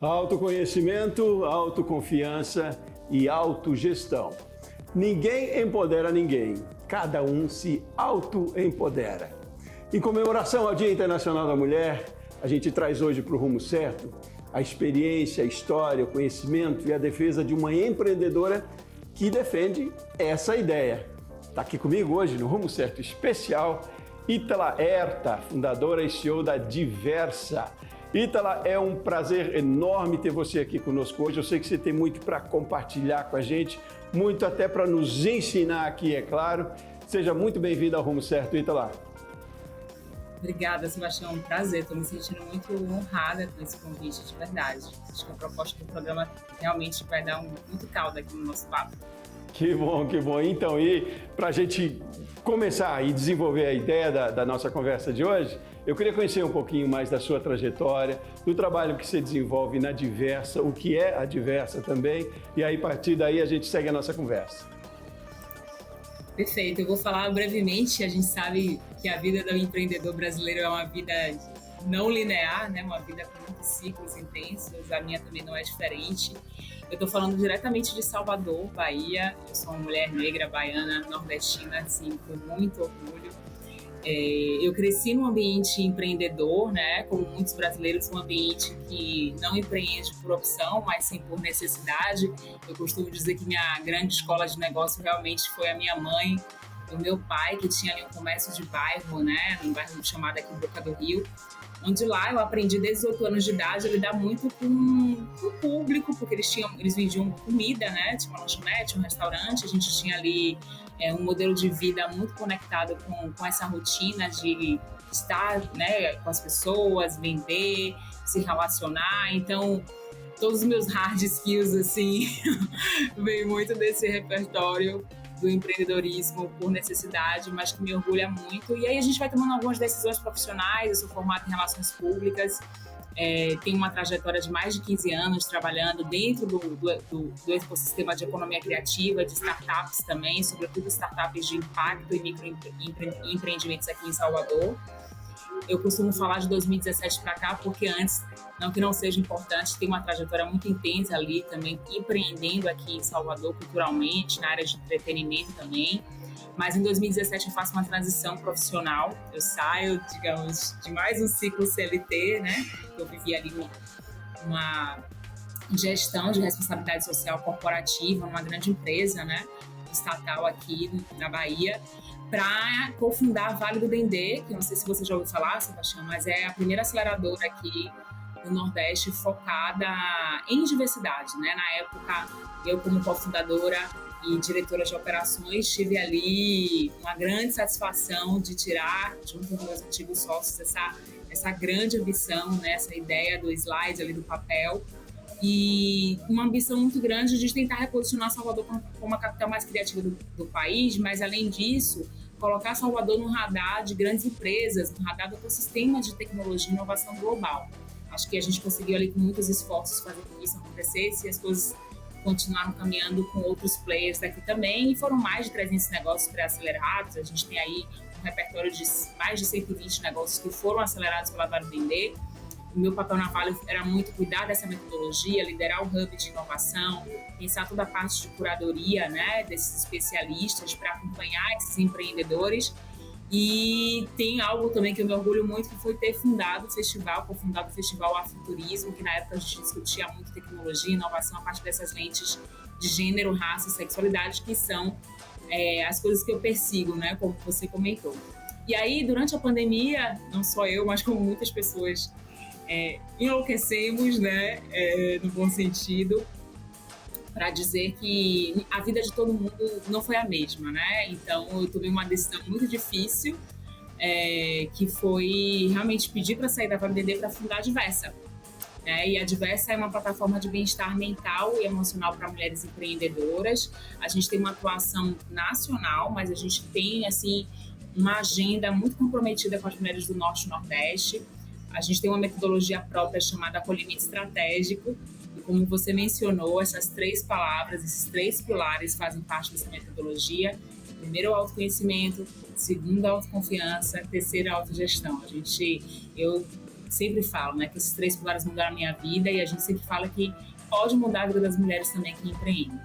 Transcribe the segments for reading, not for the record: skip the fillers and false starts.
Autoconhecimento, autoconfiança e autogestão. Ninguém empodera ninguém, cada um se autoempodera. Em comemoração ao Dia Internacional da Mulher, a gente traz hoje para o Rumo Certo a experiência, a história, o conhecimento e a defesa de uma empreendedora que defende essa ideia. Está aqui comigo hoje no Rumo Certo especial, Ítala Herta, fundadora e CEO da Diversa. Ítala, é um prazer enorme ter você aqui conosco hoje. Eu sei que você tem muito para compartilhar com a gente, muito até para nos ensinar aqui, é claro. Seja muito bem-vinda ao Rumo Certo, Ítala. Obrigada, Sebastião. Um prazer. Estou me sentindo muito honrada com esse convite, de verdade. Acho que a proposta do programa realmente vai dar muito caldo aqui no nosso papo. Que bom, que bom. Então, e para a gente começar e desenvolver a ideia da nossa conversa de hoje, eu queria conhecer um pouquinho mais da sua trajetória, do trabalho que você desenvolve na Diversa, o que é a Diversa também, e aí, a partir daí, a gente segue a nossa conversa. Perfeito. Eu vou falar brevemente. A gente sabe que a vida do empreendedor brasileiro é uma vida não linear, né? Uma vida com muitos ciclos intensos. A minha também não é diferente. Eu estou falando diretamente de Salvador, Bahia. Eu sou uma mulher negra, baiana, nordestina, assim, com muito orgulho. Eu cresci num ambiente empreendedor, né? Como muitos brasileiros, um ambiente que não empreende por opção, mas sim por necessidade. Eu costumo dizer que minha grande escola de negócio realmente foi a minha mãe, o meu pai, que tinha ali um comércio de bairro, né? Um bairro chamado aqui Boca do Rio, onde lá eu aprendi desde os 8 anos de idade a lidar muito com o público, porque eles vendiam comida, né? Tinha uma lanchonete, um restaurante, a gente tinha ali um modelo de vida muito conectado com essa rotina de estar, né, com as pessoas, vender, se relacionar. Então, todos os meus hard skills, assim, vem muito desse repertório do empreendedorismo por necessidade, mas que me orgulha muito. E aí a gente vai tomando algumas decisões profissionais. Eu sou formada em relações públicas, tenho uma trajetória de mais de 15 anos trabalhando dentro do ecossistema de economia criativa, de startups também, sobretudo startups de impacto e microempreendimentos aqui em Salvador. Eu costumo falar de 2017 para cá, porque antes, não que não seja importante, tem uma trajetória muito intensa ali também, empreendendo aqui em Salvador culturalmente, na área de entretenimento também. Mas em 2017 eu faço uma transição profissional, eu saio, digamos, de mais um ciclo CLT, né? Eu vivi ali uma gestão de responsabilidade social corporativa numa grande empresa, né? Estatal aqui na Bahia, para cofundar a Vale do Dendê, que eu não sei se você já ouviu falar, Sebastião, mas é a primeira aceleradora aqui do Nordeste focada em diversidade, né? Na época, eu como cofundadora e diretora de operações, tive ali uma grande satisfação de tirar, junto com meus antigos sócios, essa grande ambição, né? Essa ideia do slide ali do papel, e uma ambição muito grande de tentar reposicionar Salvador como a capital mais criativa do país, mas além disso, colocar Salvador no radar de grandes empresas, no radar do ecossistema de tecnologia e inovação global. Acho que a gente conseguiu ali com muitos esforços fazer com que isso acontecesse, e as coisas continuaram caminhando com outros players daqui também, e foram mais de 300 negócios pré-acelerados. A gente tem aí um repertório de mais de 120 negócios que foram acelerados pela Vale do Dendê. O meu papel na Vale era muito cuidar dessa metodologia, liderar o hub de inovação, pensar toda a parte de curadoria, né, desses especialistas para acompanhar esses empreendedores. E tem algo também que eu me orgulho muito, que foi ter cofundado o Festival Afrofuturismo, que na época a gente discutia muito tecnologia, inovação a partir dessas lentes de gênero, raça e sexualidade, que são as coisas que eu persigo, né, como você comentou. E aí, durante a pandemia, não só eu, mas como muitas pessoas, enlouquecemos, né, no bom sentido, para dizer que a vida de todo mundo não foi a mesma, né? Então, eu tomei uma decisão muito difícil, que foi realmente pedir para sair da Vale do Dendê para fundar a Diversa. E a Diversa é uma plataforma de bem-estar mental e emocional para mulheres empreendedoras. A gente tem uma atuação nacional, mas a gente tem, assim, uma agenda muito comprometida com as mulheres do Norte e Nordeste. A gente tem uma metodologia própria chamada Acolhimento Estratégico, e como você mencionou, essas 3 palavras, esses 3 pilares fazem parte dessa metodologia. Primeiro, o autoconhecimento, segundo, a autoconfiança, terceiro, a autogestão. Eu sempre falo, né, que esses 3 pilares mudaram a minha vida e a gente sempre fala que pode mudar a vida das mulheres também que empreendem.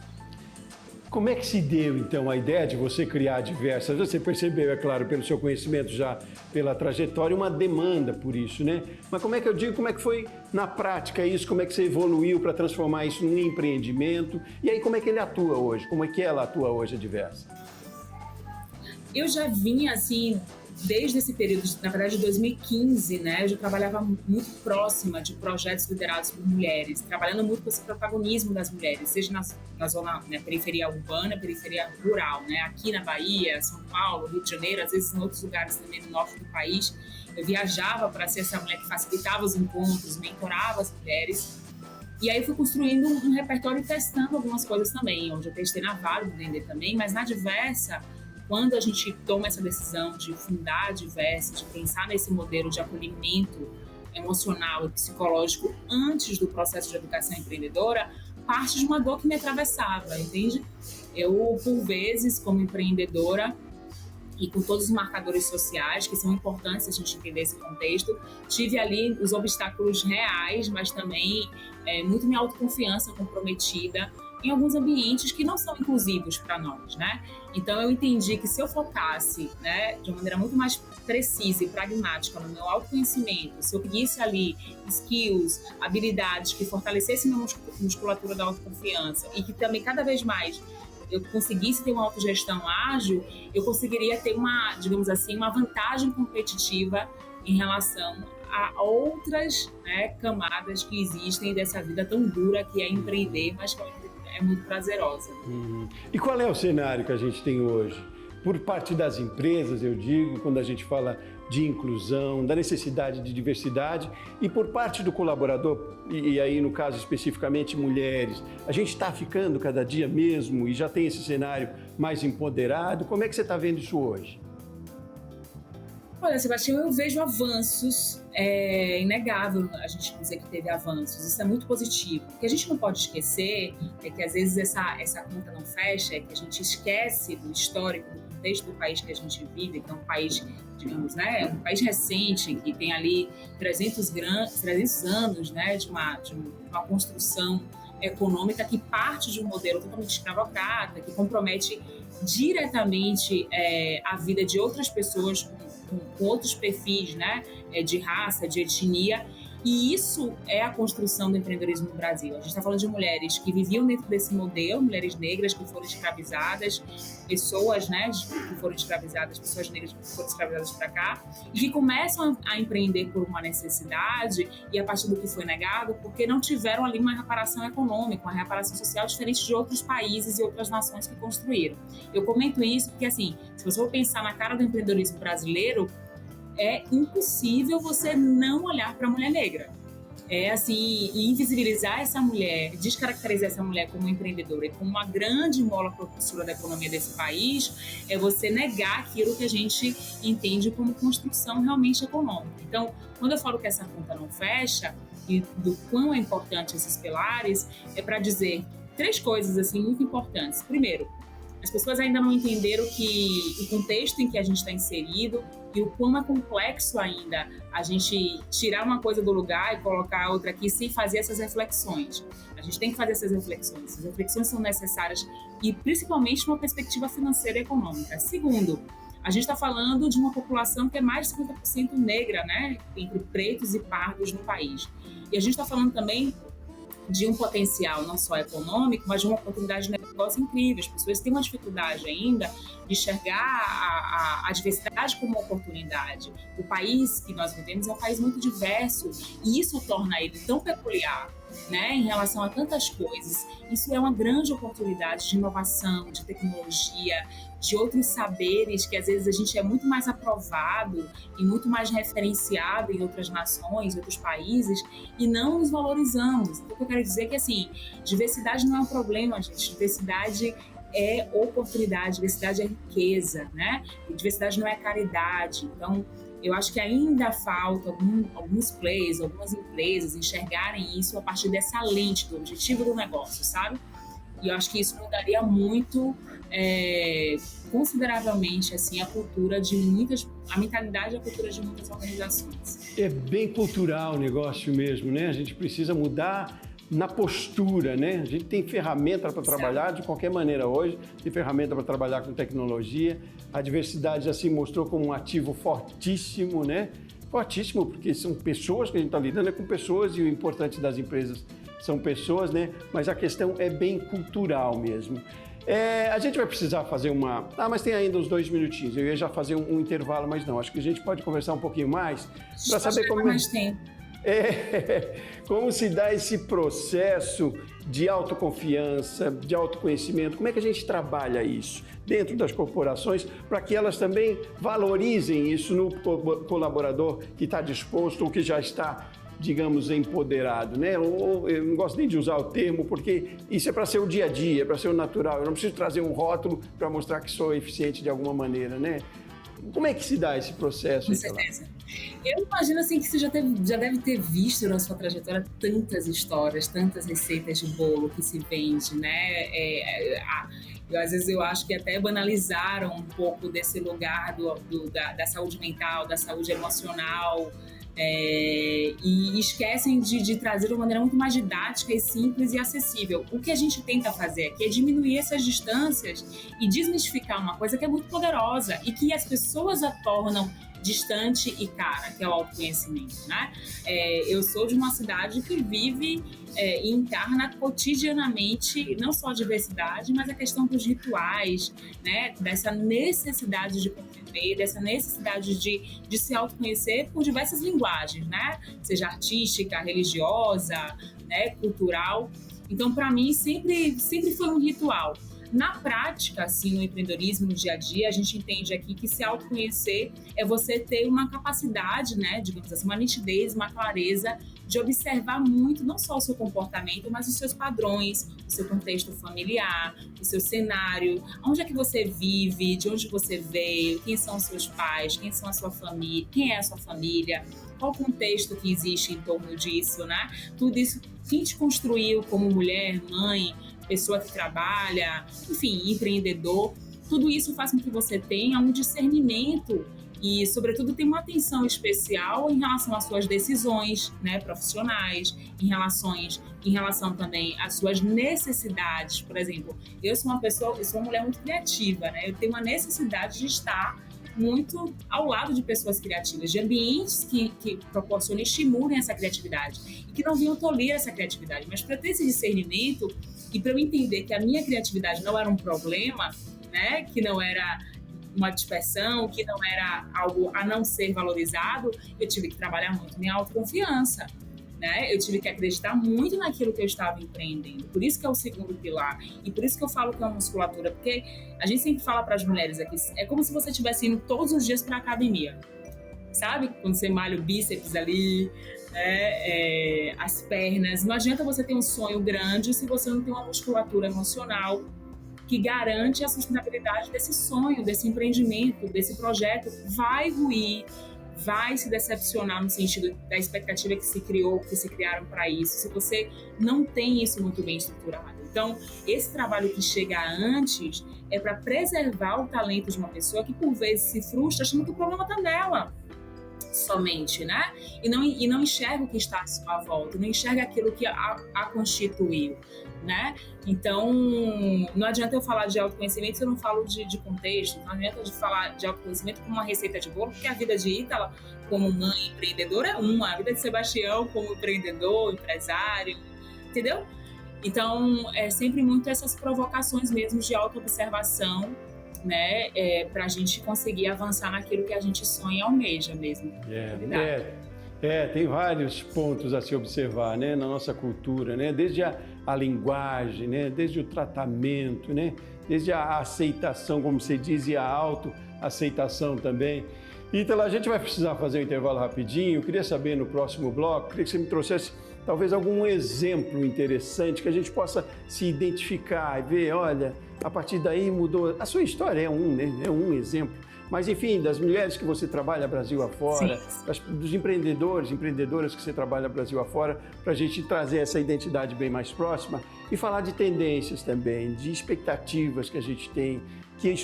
Como é que se deu, então, a ideia de você criar a Diversas? Você percebeu, é claro, pelo seu conhecimento já, pela trajetória, uma demanda por isso, né? Mas como é que foi na prática isso? Como é que você evoluiu para transformar isso num empreendimento? E aí, como é que ele atua hoje? Como é que ela atua hoje, a Diversas? Eu já vinha, assim, desde esse período, na verdade, de 2015, né? Eu já trabalhava muito próxima de projetos liderados por mulheres, trabalhando muito com esse protagonismo das mulheres, seja na zona, né, periferia urbana, periferia rural, né? Aqui na Bahia, São Paulo, Rio de Janeiro, às vezes em outros lugares também no norte do país. Eu viajava para ser essa mulher que facilitava os encontros, mentorava as mulheres. E aí eu fui construindo um repertório e testando algumas coisas também, onde eu testei na Vale do Vender também, mas na Diversa, quando a gente toma essa decisão de fundar a Diversa, de pensar nesse modelo de acolhimento emocional e psicológico antes do processo de educação empreendedora, parte de uma dor que me atravessava, entende? Eu, por vezes, como empreendedora, e com todos os marcadores sociais, que são importantes a gente entender esse contexto, tive ali os obstáculos reais, mas também muito minha autoconfiança comprometida em alguns ambientes que não são inclusivos para nós, né? Então eu entendi que se eu focasse, né, de uma maneira muito mais precisa e pragmática no meu autoconhecimento, se eu pedisse ali skills, habilidades que fortalecessem minha musculatura da autoconfiança e que também cada vez mais eu conseguisse ter uma autogestão ágil, eu conseguiria ter uma, digamos assim, uma vantagem competitiva em relação a outras, né, camadas que existem dessa vida tão dura que é empreender, mas que é muito prazerosa. E qual é o cenário que a gente tem hoje? Por parte das empresas, eu digo, quando a gente fala de inclusão, da necessidade de diversidade, e por parte do colaborador, e aí no caso especificamente mulheres, a gente está ficando cada dia mesmo e já tem esse cenário mais empoderado. Como é que você está vendo isso hoje? Olha, Sebastião, eu vejo avanços, é inegável a gente dizer que teve avanços, isso é muito positivo. O que a gente não pode esquecer é que às vezes essa conta não fecha, é que a gente esquece do histórico, do contexto do país que a gente vive, que é um país, digamos, né, um país recente, que tem ali 300 anos, né, de uma construção econômica que parte de um modelo totalmente escravocrata, que compromete diretamente a vida de outras pessoas com outros perfis, né, de raça, de etnia, e isso é a construção do empreendedorismo no Brasil. A gente está falando de mulheres que viviam dentro desse modelo, mulheres negras que foram escravizadas, pessoas, né, que foram escravizadas, pessoas negras que foram escravizadas para cá, e que começam a empreender por uma necessidade e a partir do que foi negado, porque não tiveram ali uma reparação econômica, uma reparação social diferente de outros países e outras nações que construíram. Eu comento isso porque, assim, se você for pensar na cara do empreendedorismo brasileiro, é impossível você não olhar para a mulher negra. Assim, invisibilizar essa mulher, descaracterizar essa mulher como empreendedora e como uma grande mola propulsora da economia desse país, é você negar aquilo que a gente entende como construção realmente econômica. Então, quando eu falo que essa conta não fecha e do quão é importante esses pilares, é para dizer 3 coisas assim muito importantes. Primeiro, as pessoas ainda não entenderam que o contexto em que a gente está inserido e o quão é complexo ainda a gente tirar uma coisa do lugar e colocar outra aqui sem fazer essas reflexões. A gente tem que fazer essas reflexões são necessárias e principalmente numa perspectiva financeira e econômica. Segundo, a gente está falando de uma população que é mais de 50% negra, né, entre pretos e pardos no país. E a gente está falando também de um potencial não só econômico, mas de uma oportunidade de negócio incrível. As pessoas têm uma dificuldade ainda de enxergar a diversidade como uma oportunidade. O país que nós vivemos é um país muito diverso e isso torna ele tão peculiar, né, em relação a tantas coisas. Isso é uma grande oportunidade de inovação, de tecnologia, de outros saberes que às vezes a gente é muito mais aprovado e muito mais referenciado em outras nações, em outros países, e não nos valorizamos. Então, o que eu quero dizer é que, assim, diversidade não é um problema, gente. Diversidade é oportunidade, diversidade é riqueza, né? E diversidade não é caridade. Então, eu acho que ainda falta alguns players, algumas empresas enxergarem isso a partir dessa lente do objetivo do negócio, sabe? E eu acho que isso mudaria muito, consideravelmente, assim, a mentalidade e a cultura de muitas organizações. É bem cultural o negócio mesmo, né? A gente precisa mudar na postura, né? A gente tem ferramenta para trabalhar de qualquer maneira hoje, tem ferramenta para trabalhar com tecnologia. A diversidade já se mostrou como um ativo fortíssimo, né? Fortíssimo, porque são pessoas que a gente está lidando com pessoas e o importante das empresas são pessoas, né? Mas a questão é bem cultural mesmo. A gente vai precisar fazer uma... mas tem ainda uns 2 minutinhos. Eu ia já fazer um intervalo, mas não. Acho que a gente pode conversar um pouquinho mais para saber como... mais tempo. Como se dá esse processo de autoconfiança, de autoconhecimento, como é que a gente trabalha isso dentro das corporações para que elas também valorizem isso no colaborador que está disposto ou que já está, digamos, empoderado, né? Eu não gosto nem de usar o termo, porque isso é para ser o dia a dia, é para ser o natural. Eu não preciso trazer um rótulo para mostrar que sou eficiente de alguma maneira, né? Como é que se dá esse processo? Com certeza. Eu imagino assim que você já deve ter visto na sua trajetória tantas histórias, tantas receitas de bolo que se vende, né? Às vezes eu acho que até banalizaram um pouco desse lugar da saúde mental, da saúde emocional, e esquecem de trazer de uma maneira muito mais didática e simples e acessível. O que a gente tenta fazer aqui é diminuir essas distâncias e desmistificar uma coisa que é muito poderosa e que as pessoas a tornam distante e cara, que é o autoconhecimento, né? Eu sou de uma cidade que vive e encarna cotidianamente não só a diversidade, mas a questão dos rituais, né? Dessa necessidade de conviver, dessa necessidade de se autoconhecer por diversas linguagens, né? Seja artística, religiosa, né? Cultural. Então, para mim, sempre foi um ritual. Na prática, assim, no empreendedorismo, no dia a dia, a gente entende aqui que se autoconhecer é você ter uma capacidade, né, digamos assim, uma nitidez, uma clareza de observar muito, não só o seu comportamento, mas os seus padrões, o seu contexto familiar, o seu cenário, onde é que você vive, de onde você veio, quem são os seus pais, quem são a sua família, quem é a sua família, qual o contexto que existe em torno disso, né? Tudo isso, quem te construiu como mulher, mãe, pessoa que trabalha, enfim, empreendedor, tudo isso faz com que você tenha um discernimento e, sobretudo, tenha uma atenção especial em relação às suas decisões, né, profissionais, em relação também às suas necessidades. Por exemplo, eu sou uma mulher muito criativa, né? Eu tenho uma necessidade de estar muito ao lado de pessoas criativas, de ambientes que proporcionem e estimulem essa criatividade e que não venham tolir essa criatividade. Mas para ter esse discernimento e para eu entender que a minha criatividade não era um problema, né, que não era uma dispersão, que não era algo a não ser valorizado, eu tive que trabalhar muito minha autoconfiança, né? Eu tive que acreditar muito naquilo que eu estava empreendendo. Por isso que é o segundo pilar. E por isso que eu falo que é uma musculatura, porque a gente sempre fala para as mulheres aqui, é como se você estivesse indo todos os dias para a academia, sabe? Quando você malha o bíceps ali, né? As pernas. Não adianta você ter um sonho grande se você não tem uma musculatura emocional que garante a sustentabilidade desse sonho, desse empreendimento, desse projeto. Vai ruir, vai se decepcionar no sentido da expectativa que se criou, que se criaram para isso, se você não tem isso muito bem estruturado. Então, esse trabalho que chega antes é para preservar o talento de uma pessoa que, por vezes, se frustra achando que o problema está nela somente, né? E não enxerga o que está à sua volta, não enxerga aquilo que a constituiu, né? Então, não adianta eu falar de autoconhecimento se eu não falo de contexto, não adianta eu falar de autoconhecimento como uma receita de bolo, porque a vida de Ítala, como mãe empreendedora, é uma, a vida de Sebastião como empreendedor, empresário, entendeu? Então, é sempre muito essas provocações mesmo de autoobservação, né, para a gente conseguir avançar naquilo que a gente sonha e almeja mesmo. Tem vários pontos a se observar, né, na nossa cultura, né, desde a linguagem, né, desde o tratamento, né, desde a aceitação, como você diz, e a autoaceitação também. Ítala, a gente vai precisar fazer um intervalo rapidinho. Eu queria saber no próximo bloco, queria que você me trouxesse talvez algum exemplo interessante que a gente possa se identificar e ver, olha, a partir daí mudou. A sua história é um exemplo. Mas, enfim, das mulheres que você trabalha Brasil afora, dos empreendedores, empreendedoras que você trabalha Brasil afora, para a gente trazer essa identidade bem mais próxima e falar de tendências também, de expectativas que a gente tem, que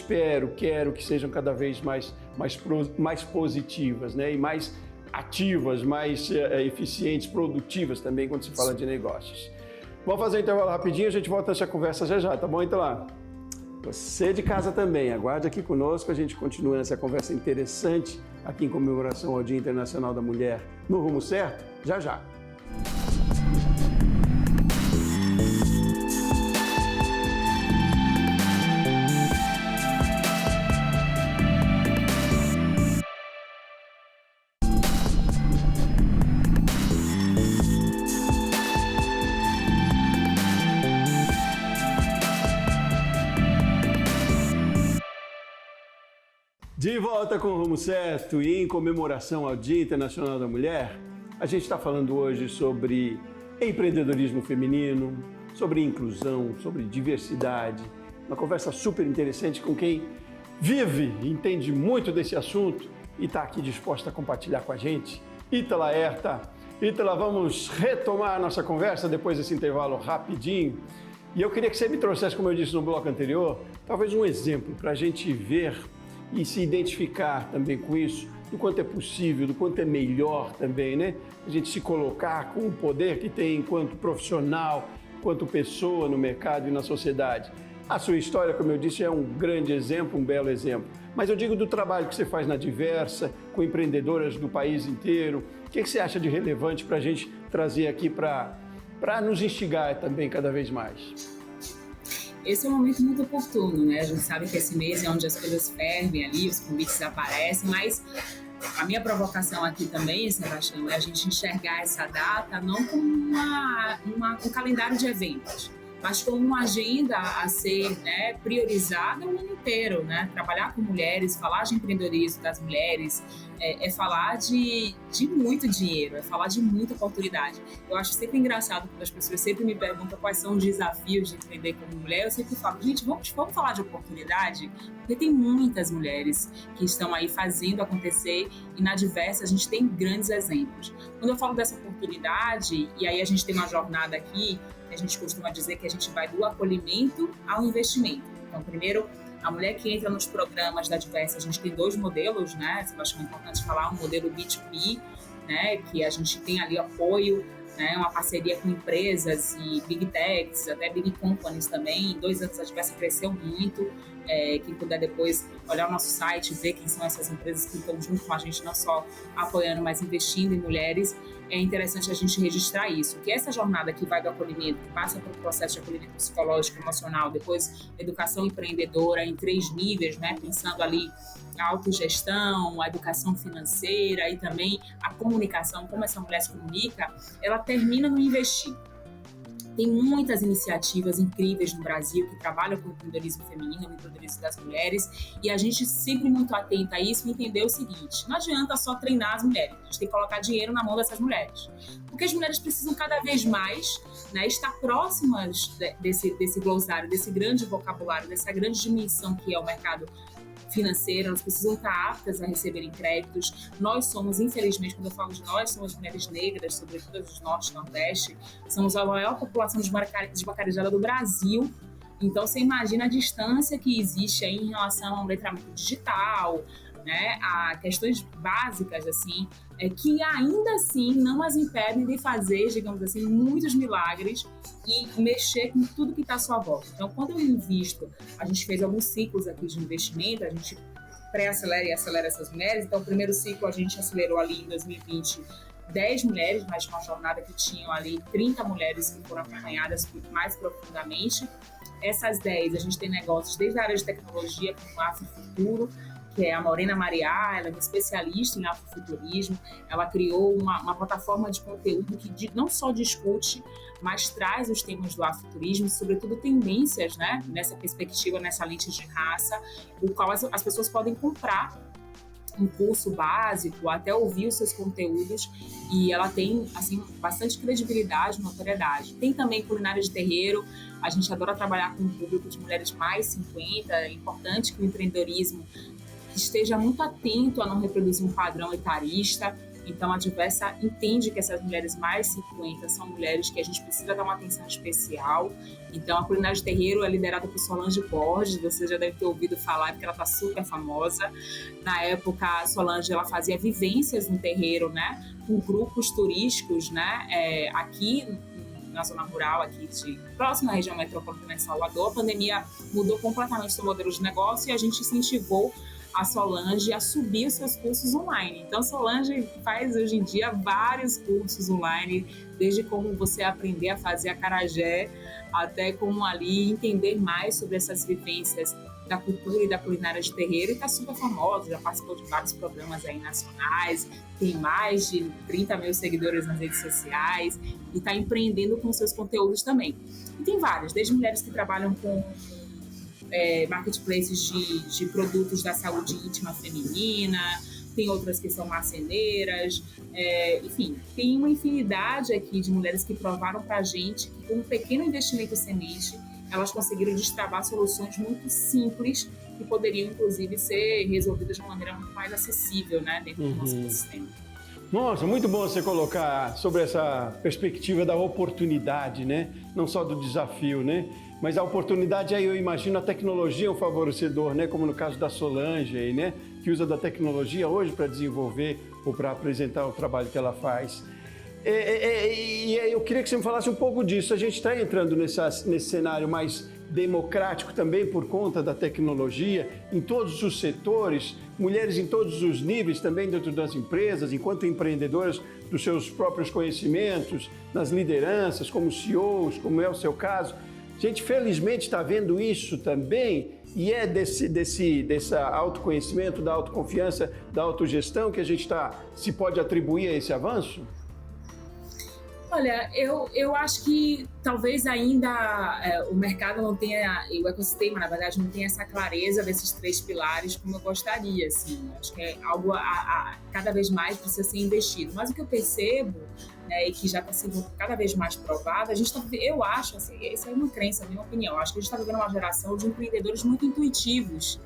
quero que sejam cada vez mais positivas, né? E mais ativas, mais eficientes, produtivas também quando se fala de negócios. Vamos fazer um intervalo rapidinho, a gente volta a essa conversa já, tá bom? Então lá. Você de casa também, aguarde aqui conosco, a gente continua nessa conversa interessante aqui em comemoração ao Dia Internacional da Mulher. No Rumo Certo, já. De volta com o Rumo Certo e em comemoração ao Dia Internacional da Mulher, a gente está falando hoje sobre empreendedorismo feminino, sobre inclusão, sobre diversidade. Uma conversa super interessante com quem vive e entende muito desse assunto e está aqui disposta a compartilhar com a gente. Ítala Herta. Ítala, vamos retomar a nossa conversa depois desse intervalo rapidinho. E eu queria que você me trouxesse, como eu disse no bloco anterior, talvez um exemplo para a gente ver e se identificar também com isso, do quanto é possível, do quanto é melhor também, né? A gente se colocar com o poder que tem enquanto profissional, enquanto pessoa no mercado e na sociedade. A sua história, como eu disse, é um grande exemplo, um belo exemplo. Mas eu digo do trabalho que você faz na Diversa, com empreendedoras do país inteiro. O que você acha de relevante para a gente trazer aqui para nos instigar também cada vez mais? Esse é um momento muito oportuno, né? A gente sabe que esse mês é onde as coisas fervem ali, os convites aparecem, mas a minha provocação aqui também, Sebastião, é a gente enxergar essa data não como um calendário de eventos, mas como uma agenda a ser, né, priorizada o ano inteiro, né? Trabalhar com mulheres, falar de empreendedorismo das mulheres, é falar de muito dinheiro, é falar de muita oportunidade. Eu acho sempre engraçado quando as pessoas sempre me perguntam quais são os desafios de empreender como mulher. Eu sempre falo, gente, vamos falar de oportunidade, porque tem muitas mulheres que estão aí fazendo acontecer e na Diversa a gente tem grandes exemplos. Quando eu falo dessa oportunidade, e aí a gente tem uma jornada aqui, a gente costuma dizer que a gente vai do acolhimento ao investimento. Então, primeiro, a mulher que entra nos programas da Diversa, a gente tem 2 modelos, né? Eu acho importante falar, um modelo B2B, né? Que a gente tem ali apoio, né? Uma parceria com empresas e big techs, até big companies também. Em 2 anos a Diversa cresceu muito. Quem puder depois olhar o nosso site, ver quem são essas empresas que estão junto com a gente, não só apoiando, mas investindo em mulheres. É interessante a gente registrar isso, que essa jornada que vai do acolhimento, que passa pelo processo de acolhimento psicológico, emocional, depois educação empreendedora em 3 níveis, né? Pensando ali a autogestão, a educação financeira e também a comunicação, como essa mulher se comunica, ela termina no investir. Tem muitas iniciativas incríveis no Brasil que trabalham com o empreendedorismo feminino, o empreendedorismo das mulheres, e a gente sempre muito atenta a isso e entender o seguinte: não adianta só treinar as mulheres, a gente tem que colocar dinheiro na mão dessas mulheres. Porque as mulheres precisam cada vez mais, né, estar próximas desse glossário, desse grande vocabulário, dessa grande dimensão que é o mercado financeira, elas precisam estar aptas a receberem créditos. Nós somos, infelizmente, quando eu falo de nós, somos mulheres negras, sobretudo do Norte e Nordeste, somos a maior população desbancarizada do Brasil. Então, você imagina a distância que existe aí em relação ao letramento digital, né, a questões básicas, assim, que ainda assim não as impedem de fazer, digamos assim, muitos milagres e mexer com tudo que está à sua volta. Então, quando eu invisto, a gente fez alguns ciclos aqui de investimento, a gente pré-acelera e acelera essas mulheres. Então, o primeiro ciclo a gente acelerou ali em 2020 10 mulheres, mas uma jornada que tinham ali 30 mulheres que foram acompanhadas mais profundamente. Essas 10, a gente tem negócios desde a área de tecnologia, como o Afrofuturo, que é a Morena Mariá, ela é uma especialista em afrofuturismo. Ela criou uma plataforma de conteúdo que não só discute, mas traz os temas do afrofuturismo, sobretudo tendências, né, nessa perspectiva, nessa lente de raça, o qual as pessoas podem comprar um curso básico, até ouvir os seus conteúdos, e ela tem, assim, bastante credibilidade, notoriedade. Tem também culinária de terreiro, a gente adora trabalhar com um público de mulheres mais 50, é importante que o empreendedorismo esteja muito atento a não reproduzir um padrão etarista. Então, a Diversa entende que essas mulheres mais 50 são mulheres que a gente precisa dar uma atenção especial. Então, a culinária de terreiro é liderada por Solange Borges, você já deve ter ouvido falar, porque ela está super famosa. Na época, a Solange ela fazia vivências no terreiro, né, com grupos turísticos, né, aqui na zona rural, aqui próxima à região metropolitana de Salvador. A pandemia mudou completamente o modelo de negócio e a gente incentivou a Solange a subir os seus cursos online. Então, a Solange faz hoje em dia vários cursos online, desde como você aprender a fazer acarajé, até como ali entender mais sobre essas vivências da cultura e da culinária de terreiro, e está super famosa, já participou de vários programas aí nacionais, tem mais de 30 mil seguidores nas redes sociais e está empreendendo com seus conteúdos também. E tem vários, desde mulheres que trabalham com marketplaces de produtos da saúde íntima feminina, tem outras que são marceneiras, enfim, tem uma infinidade aqui de mulheres que provaram pra gente que com um pequeno investimento semente, elas conseguiram destravar soluções muito simples que poderiam, inclusive, ser resolvidas de uma maneira muito mais acessível, né, dentro do nosso sistema. Nossa, muito bom você colocar sobre essa perspectiva da oportunidade, né? Não só do desafio, né? Mas a oportunidade, aí eu imagino a tecnologia é um favorecedor, né? Como no caso da Solange, aí, né? Que usa da tecnologia hoje para desenvolver ou para apresentar o trabalho que ela faz. E eu queria que você me falasse um pouco disso. A gente está entrando nesse cenário mais democrático também por conta da tecnologia, em todos os setores, mulheres em todos os níveis também dentro das empresas, enquanto empreendedoras dos seus próprios conhecimentos, nas lideranças, como CEOs, como é o seu caso. A gente felizmente está vendo isso também, e é desse autoconhecimento, da autoconfiança, da autogestão que a gente se pode atribuir a esse avanço? Olha, eu acho que talvez ainda o mercado não tenha, o ecossistema, na verdade, não tenha essa clareza desses 3 pilares como eu gostaria, assim. Acho que é algo cada vez mais precisa ser investido. Mas o que eu percebo, né, e que já está sendo cada vez mais provado, eu acho, assim, essa é uma crença, a minha opinião, acho que a gente está vivendo uma geração de empreendedores muito intuitivos,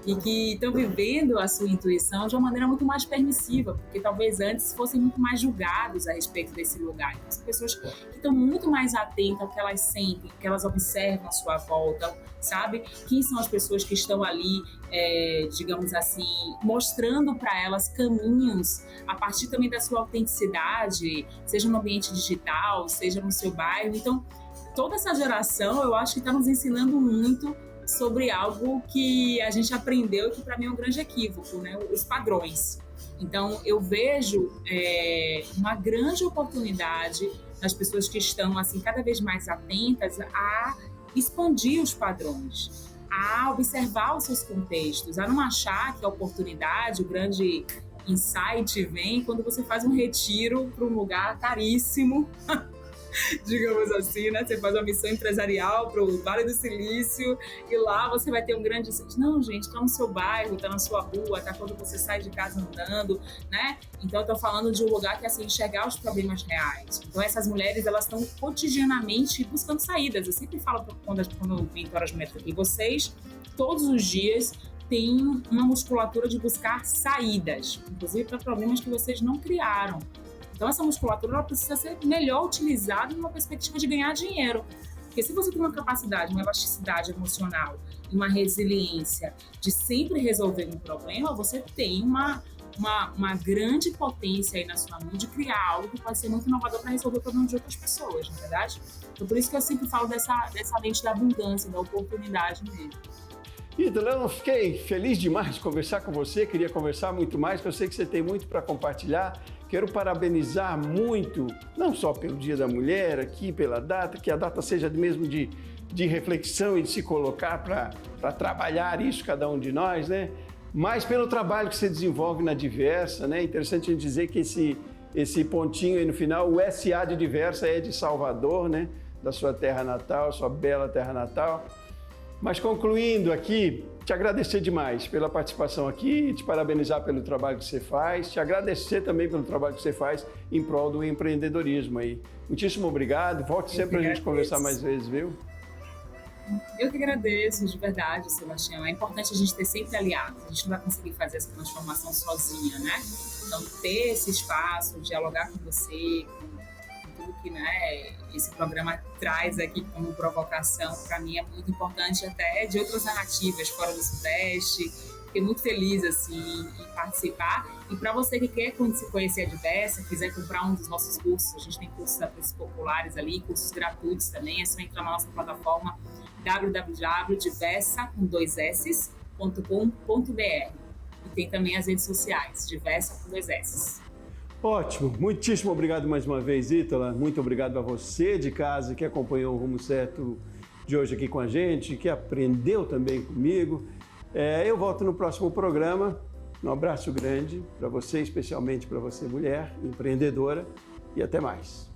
e que estão vivendo a sua intuição de uma maneira muito mais permissiva, porque talvez antes fossem muito mais julgados a respeito desse lugar. Então, são pessoas que estão muito mais atentas ao que elas sentem, ao que elas observam à sua volta, sabe? Quem são as pessoas que estão ali, digamos assim, mostrando para elas caminhos a partir também da sua autenticidade, seja no ambiente digital, seja no seu bairro. Então, toda essa geração, eu acho que está nos ensinando muito sobre algo que a gente aprendeu, que para mim é um grande equívoco, né? Os padrões. Então, eu vejo uma grande oportunidade das pessoas que estão assim, cada vez mais atentas a expandir os padrões, a observar os seus contextos, a não achar que a oportunidade, o grande insight vem quando você faz um retiro para um lugar caríssimo, digamos assim, né? Você faz uma missão empresarial para o Vale do Silício e lá você vai ter um grande... Não, gente, está no seu bairro, está na sua rua, está quando você sai de casa andando, né? Então, eu estou falando de um lugar que é assim, enxergar os problemas reais. Então, essas mulheres, elas estão cotidianamente buscando saídas. Eu sempre falo quando eu mentoro as mulheres aqui, vocês, todos os dias, têm uma musculatura de buscar saídas, inclusive para problemas que vocês não criaram. Então, essa musculatura ela precisa ser melhor utilizada numa perspectiva de ganhar dinheiro. Porque se você tem uma capacidade, uma elasticidade emocional e uma resiliência de sempre resolver um problema, você tem uma grande potência aí na sua mão de criar algo que pode ser muito inovador para resolver o problema de outras pessoas, não é verdade? Então, por isso que eu sempre falo dessa mente da abundância, da oportunidade mesmo. Ítala, eu fiquei feliz demais de conversar com você, queria conversar muito mais, porque eu sei que você tem muito para compartilhar. Quero parabenizar muito, não só pelo Dia da Mulher aqui, pela data, que a data seja mesmo de reflexão e de se colocar para trabalhar isso, cada um de nós, né? Mas pelo trabalho que você desenvolve na Diversa, né? Interessante a gente dizer que esse pontinho aí no final, o SA de Diversa é de Salvador, né? Da sua terra natal, sua bela terra natal. Mas concluindo aqui, te agradecer demais pela participação aqui, te parabenizar pelo trabalho que você faz, te agradecer também pelo trabalho que você faz em prol do empreendedorismo aí. Muitíssimo obrigado, volte sempre para a gente conversar mais vezes, viu? Eu que agradeço, de verdade, Sebastião. É importante a gente ter sempre aliados. A gente não vai conseguir fazer essa transformação sozinha, né? Então, ter esse espaço, dialogar com você, com tudo que, né, esse programa traz aqui como provocação, para mim é muito importante, até de outras narrativas fora do Sudeste. Fiquei muito feliz assim, em participar. E para você que quer conhecer a Diversa, quiser comprar um dos nossos cursos, a gente tem cursos a preços populares ali, cursos gratuitos também, é só entrar na nossa plataforma www.diversa.com.br. E tem também as redes sociais, Diversa com 2 S. Ótimo, muitíssimo obrigado mais uma vez, Ítala. Muito obrigado a você de casa que acompanhou o Rumo Certo de hoje aqui com a gente, que aprendeu também comigo. Eu volto no próximo programa. Um abraço grande para você, especialmente para você, mulher, empreendedora, e até mais.